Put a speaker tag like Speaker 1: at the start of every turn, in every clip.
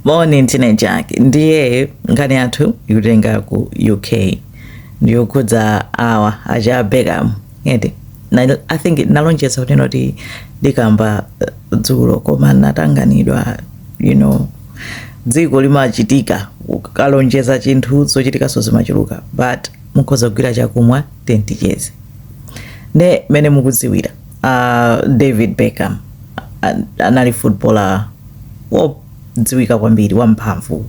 Speaker 1: Morning Jack. Ndiye ngani yathu ikutenga ku UK. Ndiyo kudza awa aja Beckham. Yeti. I think nalonjeza kuti noti dikamba dzulo koma natanganidwa, dziko limachitika kalonjeza chinthu zochitika zimachuluka, but mukhoza kugwira chakumwa tenticheze. Ne mene mukudziwira David Beckham anali footballer wodziwika kwambiri, wamphamvu,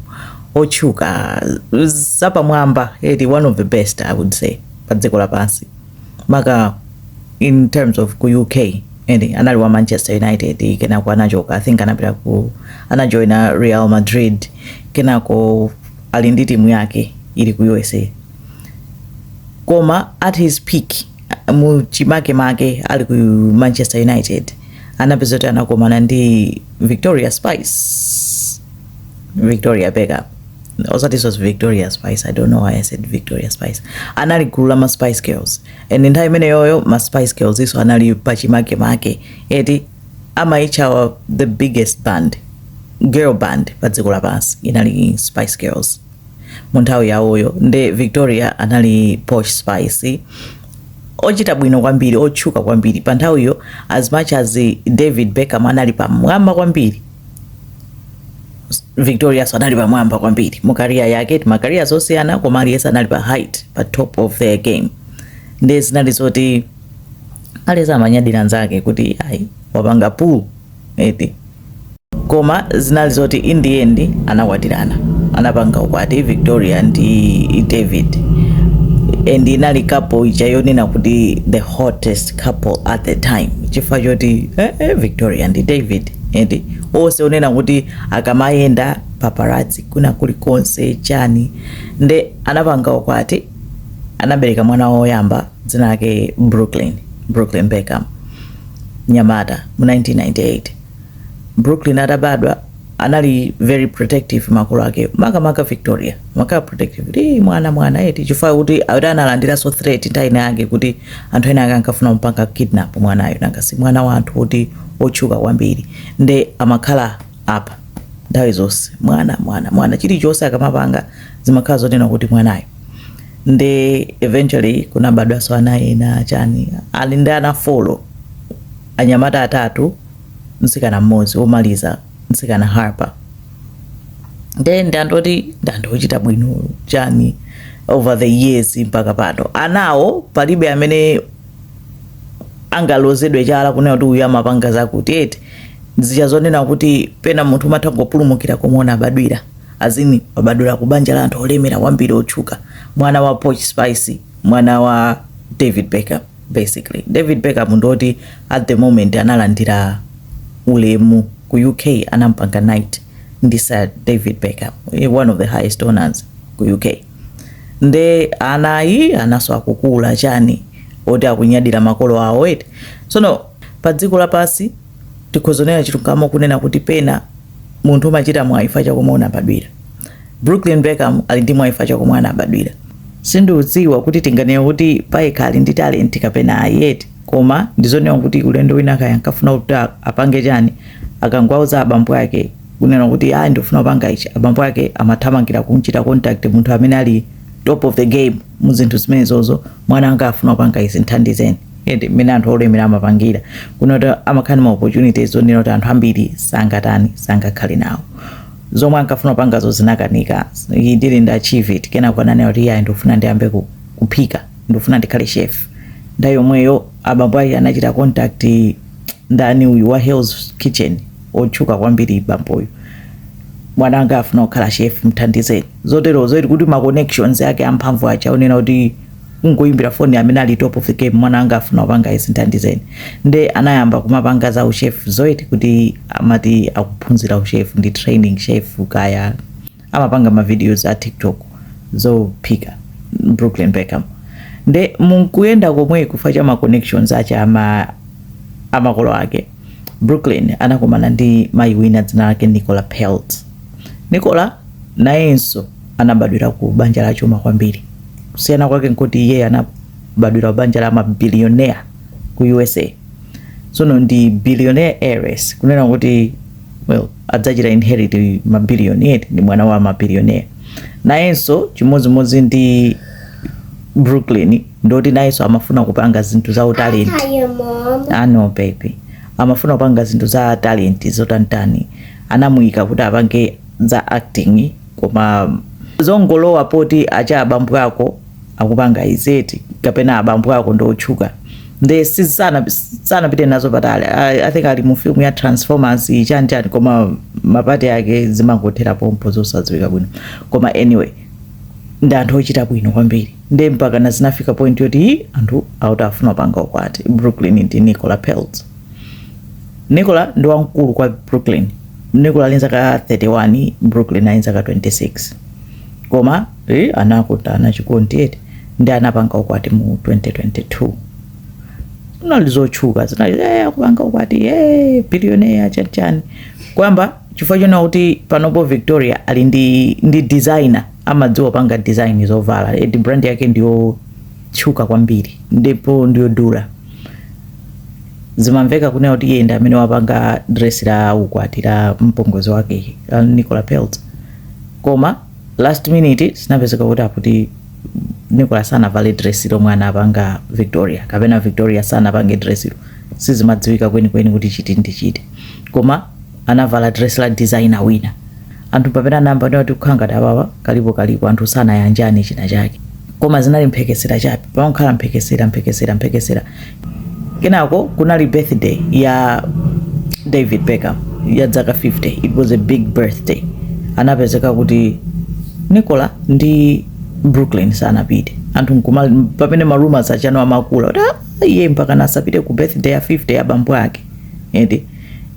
Speaker 1: otchuka, zapamwamba, one of the best I would say pa dziko lapansi maka in terms of ku UK. Anali wa Manchester United, kenako anachoka, I think anapita anajoina Real Madrid, kenako ali ndi timu yake ili ku USA. Koma at his peak mu chimake ali ku Manchester United, anapeza kuti anakomana ndi Victoria Beckham. Also this was Victoria Spice. I don't know why I said Victoria Spice. Anali gulu la Spice Girls. And in time yoyo ma Spice Girls iso anali pachimake eti amaicha the biggest girl band pa dziko lapansi inali Spice Girls. Munthawi yawoyo nde Victoria anali Posh Spice. Ochita bwino kwambiri, otchuka kwambiri. Pa nthawiyo as much as David Beckham anali pamwamba kwambiri, Victoria anali pamwamba kwambiri mu career yake. Makaria zosiyana koma aliyesa anali pa height, pa top of their game. Nde zinali zoti aliyesa amanyadira nzake kuti ayi wapanga pool eti. Koma zinali zoti in the end anakwatirana, anapanga ukwati Victoria ndi David. And inali couple ichayonena kuti the hottest couple at the time, chifukwa choti Victoria ndi David eti ose onena kuti akamayenda paparazzi kuna kulikonse chani. Nde anapanga ukwati, anabereka mwana woyamba dzina lake Brooklyn Beckham Nyamata mu 1998. Brooklyn atabadwa anali very protective makolo ake, maka Victoria maka protective mwana eti chifukwa kuti analandira so threat nthawi yake kuti anthu ena akankafuna mpanga kidnap mwanayo, nanga si mwana wa anthu kuti otchuka kwambiri. Nde amakhala apa nthawi zonse mwana chilichonse akamapanga zimakhala zonena kuti mwanayo. Nde eventually kunabadwa so ana ena chani, ali ndi ana 4, anyamata atatu, mtsikana mmodzi womaliza, mtsikana Harper. Then ndandochita bwino chani over the years mpaka pano. Anawo palibe amene angalozedwe chala kunena kuti uyu amapanga zakuti eti zichazonena kuti pena munthu matangopulumukira kumuona abadwira, azini wabadwira kubanja la anthu olemera kwambiri otchuka, mwana wa Posh Spice, mwana wa David Beckham. Basically David Beckham ndoti at the moment analandira ulemu ku UK, anampanga knight ndi Sir David Beckham, one of the highest honors ku UK. Nde anayi anaso akukula chani oti akunyadira makolo awo eti. Sono pa dziko lapasi tikhozonera chilungamo kunena kuti pena munthu umachita mwaifa chakomwe abadwira. Brooklyn Beckham ali ndi mwaifa chakomwe anabadwira. Sindiudziwa kuti tinganene kuti payekha ali ndi talent kapena ayeti, koma ndizonena kuti ulendo wina akayankafuna kuti apange chani, akangwauza abambo ake kunena kuti ndifuna kupanga ichi, abambo ake amathamangira kumchita contact munthu amene ali top of the game mu zinthu zimenezozo, mwana anga afuna kupanga izi nthandizeni. Ende mene anthu olemera amapangira kunota amakhala ma opportunities zonena kuti anthu ambiri sangakhale nawo. Zomwe ankafuna kupangazo zinakanika, he didn't achieve it. Kena kwa nane oti ndofuna ndiyambe kuphika, ndofuna ndikhale chef. Nda yomweyo abambo ake anachita contact ndani uyu wa Hell's Kitchen, otchuka kwambiri bamboyo, mwana anga afuna kukhala chef mthandizeni. Zotero zoiti kuti ma connections yake amphamvu acha onena kuti ungoyimbira phone amene ali top of the game, mwana anga afuna kupanga izi nthandizeni. Nde anayamba kumapanga za uchef zoiti kuti amati akuphunzira uchef ndi training chef kaya amapanga ma videos a TikTok zophika Brooklyn Beckham. Nde munkuyenda komwe kufacha ma connections acha amakolo ake, Brooklyn anakomana ndi mayi wina dzina lake Nicola Peltz. Nicola nayenso anabadwira ku banja la chuma kwambiri. Kusiyana kwake nkuti yeye anabadwira banja la mabilionaire ku USA. Sono ndi billionaire heiress, kunena kuti well adzachita inherit mabiliyoni ndi mwana wa mabiliyonera. Nayenso chimodzimodzi ndi Brooklyn ndoti nayenso amafuna kupanga zinthu za talent. No baby, amafuna kupanga zinthu za talent zotantani, anamuyika kuti apange za acting, koma zongolowa poti acha abambo yako akupanga izeti kapena abambo yako ndotchuka nde sana pite nazo patali. I think ali mu film ya Transformers chani koma mapati yake zimangothera pompo zosadziwika bwino, koma anyway ndi anthu ochita bwino kwambiri, nde mpaka na zinafika point yoti anthu afuna kupanga ukwati. Brooklyn ndi Nicola Peltz. Nicola ndi wamkulu kwa Brooklyn. Nicola ali zaka 31, Brooklyn ali zaka 26, koma anakutana chikondi ndi anapanga ukwati mu 2022. Unalizochuka zina kupanga ukwati billionaire chani kwamba chifukwa chona kuti panopo Victoria ali ndi designer amadziwa panga design zovala, brand yake ndiyo chuka kwambiri ndipo ndiyo dura. Zimamveka kunena kuti yenda amene wapanga dress la ukwati la mpongozi wake Nicola Peltz, koma last minute sinapezeka kuti Nicola sana vale dress lomwe anapanga Victoria kapena Victoria sana pange dress lo, sizimadziwika kweni kuti chiti ndi chiti, koma anavala dress la designer wina. Anthu papena namba ndi kukhanga dababa kalipo anthu sana yanjani china chake, koma zinali mphekesera chape pamkhala mphekesera. Kenako kunali birthday ya David Beckham ya zaka 50. It was a big birthday. Anapezeka kuti Nicola ndi Brooklyn sana pite. Anthu nkumali papene rumors achano amakula iye mpaka nasapite ku birthday ya 50 ya bambo yake.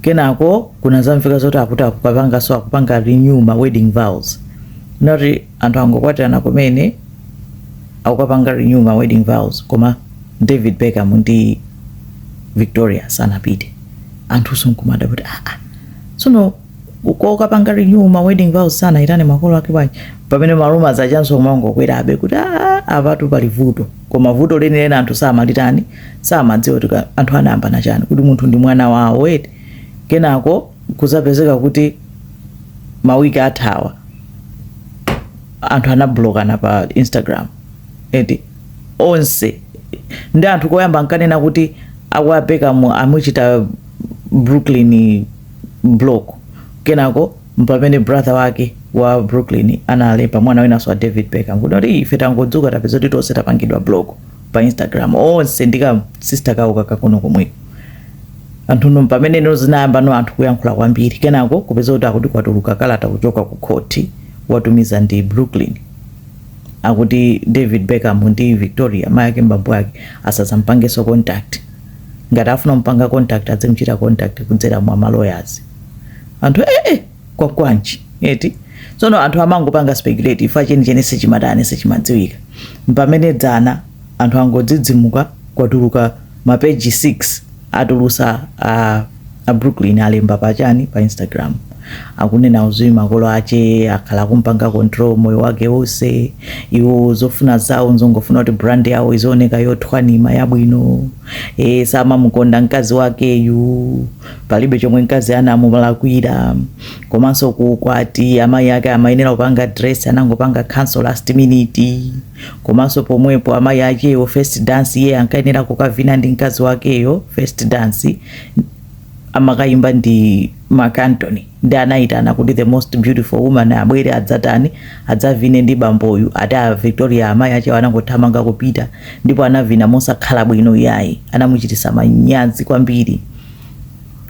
Speaker 1: Kenako kuna zamfika zoti akupanga renew ma wedding vows. Noti anthu angokwatana kumene akupanga renew ma wedding vows, koma David Beckham ndi Victoria sana pite. Anthu sunkumada kuti sono ukapanga renew ma wedding vows sana itane makolo ake bwanji. Pamene maruma zachanso kumango kwerabe kuti apatu pali vuto, koma vuto lenilena anthu samalitani samadziwa kuti anthu anayamba nachani kuti munthu ndi mwana wawo. Kenako kuzapezeka kuti mawiki athawa anthu anablokana pa Instagram onse, ndi anthu koyamba nkanena kuti akwa Beckham amuchita Brooklyn block. Kenako mpamene brother wake wa Brooklyn analepa mwana wina wa David Beckham kuti ife tangodzuka tapeza kuti tonse tapangidwa blog pa Instagram onse ndika sister kawo kakakono komwe. Anthu pamene zinayamba anthu kuyankhula kwambiri, kenako kupeza kuti akuti kwatuluka kalata kuchoka ku court watumiza ndi Brooklyn akuti David Beckham ndi Victoria mayake mbambo yake asazampangeso contact, ngati afuna mpanga contact azimuchita contact kudzera mwa lawyers. Anthu kwa kwanji sono anthu amangopanga speculate ifa cheni sichimadani sichimadziwika. Pamene dzana anthu angodzidzimuka kwatuluka mapeji 6 atulusa a Brooklyn alemba pachani pa Instagram akunena uzwi makolo ache akhala kumpanga control moyo wake wonse, iwo zofuna zawo nzongofuna kuti brand yawo izoneka yothwanima yabwino, sama mukonda mkazi wake yu palibe chomwe mkazi anamulakwira, komanso kukwati amayi ake amayenera kupanga dress anangopanga cancel last minute, komanso pomwepo amayi acheyo first dance iye ankayenera kukavina ndi mkazi wakeyo first dance amakayimba ndi Mark Anthony ndi anaitana kuti the most beautiful woman abwere adzatani adzavine ndi bamboyu ata Victoria amayi ache anangothamanga kupita ndipo anavina mosakhala bwino yayi anamuchitisa manyazi kwambiri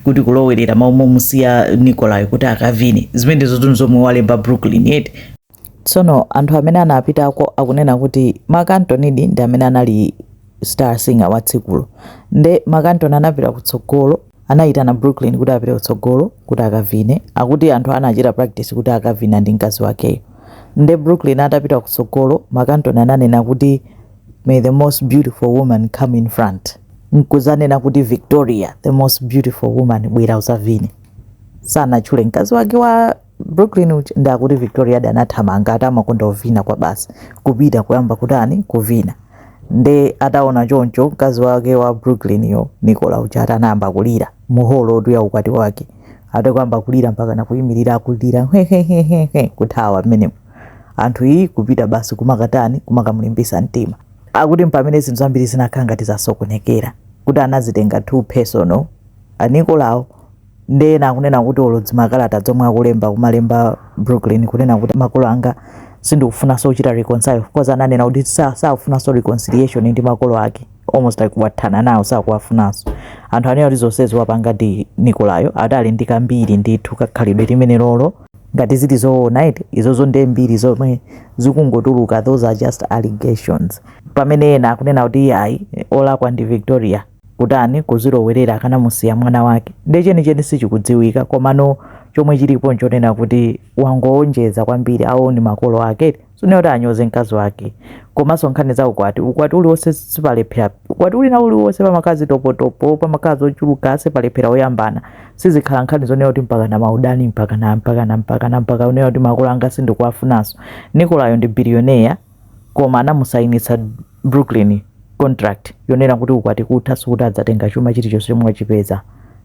Speaker 1: kuti kulowerera maumwe musiya Nicola kuti akavine. Zimene zomwe walemba Brooklyn tsono anthu amene anapitako akunena kuti Mark Anthony ndi amene anali star singer wa tsikulo, nde Mark Anthony anapita kutsogolo anaitana Brooklyn kuti apite kutsogolo kuti akavine, akuti anthu anachita practice kuti akavina ndi mkazi wake. Nde Brooklyn atapita kutsogolo Mark Anthony ananena kuti may the most beautiful woman come in front, nkuzanena kuti Victoria the most beautiful woman bwera usavine. Sana chule mkazi wake wa Brooklyn ndakuti Victoria danathamanga atamakonda uvina kwa basi kupita kuyamba kutani kuvina. Nde ataona choncho mkazi wake wa Brooklyn yo Nicola uchata namba kulira muholo tu ya ukwati wake ate kwamba kulira mpaka na kuyimirira kulira kuthawa mmenemo anthu iyi kupita basi kumakatani kumakamulimbisa mtima akuti mpamene zinthu zambiri zinakhala ngati zasokonekera kuti anazitenga too personal Nicolaus ndena akunena kuti olodzi makalata zomwe akulemba kumalemba Brooklyn kunena kuti makolo anga sindikufuna sochita reconcile because ananena kuti safuna so reconciliation ndi makolo ake almost like wathana nawo sakuwafunanso anthu anena kuti zonsezi wapanga ndi Nicolaus adali ndi kambiri ndithu kakhalidwe limene lolo ngati zili zoona iti izozo ndi mbiri zomwe zikungotuluka those are just allegations pamene ena akunena kuti ayi olakwa ndi Victoria kutani kuzilowerera akanamusiya mwana wake ndechenicheni sichikudziwika komano chomwe chilipo nchonena kuti wangoonjeza kwambiri aoni makolo ake sunena kuti anyoze mkazi wake komanso nkhani za ukwati uliwonse sipalephera ukwati uli na uliwonse pamakazi topotopo pamakazi ochuluka sipalephera oyambana sizikhala nkhani zonena kuti mpaka na maudani mpaka unena kuti makolo anga sindikuwafunanso Nicolaus ndi billionaire koma anamusayinitsa Brooklyn contract yonena kuti ukwati kutha sukuti adzatenga chuma chilichonse chomwe wachipeza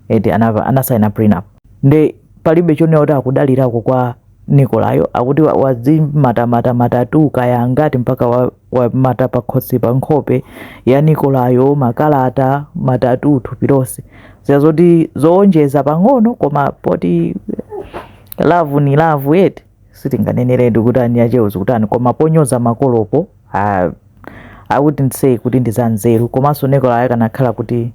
Speaker 1: eti anasayina prenup nde palibe chonena kuti akudalirako kwa Nicolaus akuti wazimata matatu kaya ngati mpaka wamata pa khosi pa nkhope ya Nicolaus makalata matatu thupi lonse zazoti zoonjeza pang'ono koma poti love ni love yet sitinganeneretu kuti ani acheuzi kutani koma ponyoza makolopo I wouldn't say kuti ndizanzeru komanso Nicolaus akanakhala kuti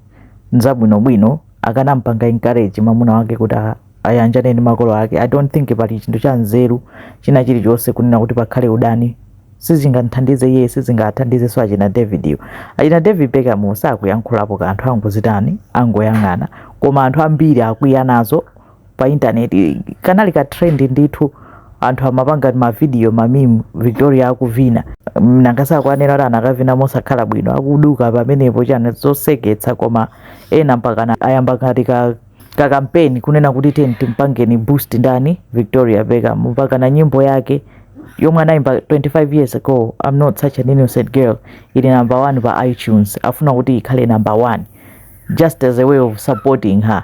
Speaker 1: nzabwinobwino akanampanga encourage mamuna wake kuti ayanjane ndi makolo ake I don't think pali chinthu cha nzeru china chilichonse kunena kuti pakhale udani sizingathandize iye sizingathandizenso achina David Beckham sakuyankhulapo kanthu angozitani angoyang'ana koma anthu ambiri akwiya nazo pa intaneti kanali ka trend ndithu anthu amapanga mavidiyo mameme Victoria akuvina mnangasa kwanera rana akavina mosakhala bwino akuduka pamenepo chana zoseketsa koma ena mpaka ayamba katika kampeni kunena kuti timpangeni boost ndani Victoria Beckham mpaka na nyimbo yake yomwe anaimba 25 years ago I'm not such an innocent girl ili number 1 pa iTunes afuna kuti ikhale number 1 just as a way of supporting her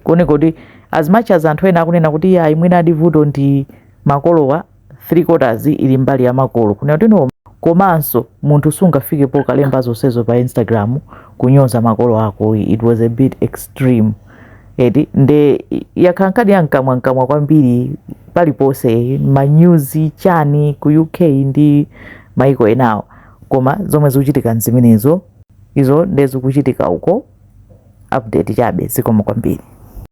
Speaker 1: kone kuti as much as anthu ena akunena kuti ya imwina adivuto ndi makolowa 3/4 ili mbali ya makolo kunena kuti no komanso munthu sungafike po kalemba zonsezo pa Instagram kunyoza makolo ako it was a bit extreme nde yakhankadi yankamwa kwambiri palipose news chani ku UK ndi maiko enawo koma zomwe zikuchitika nzimenezo izo ndezikuchitika uko update chabe zikomo kwambiri.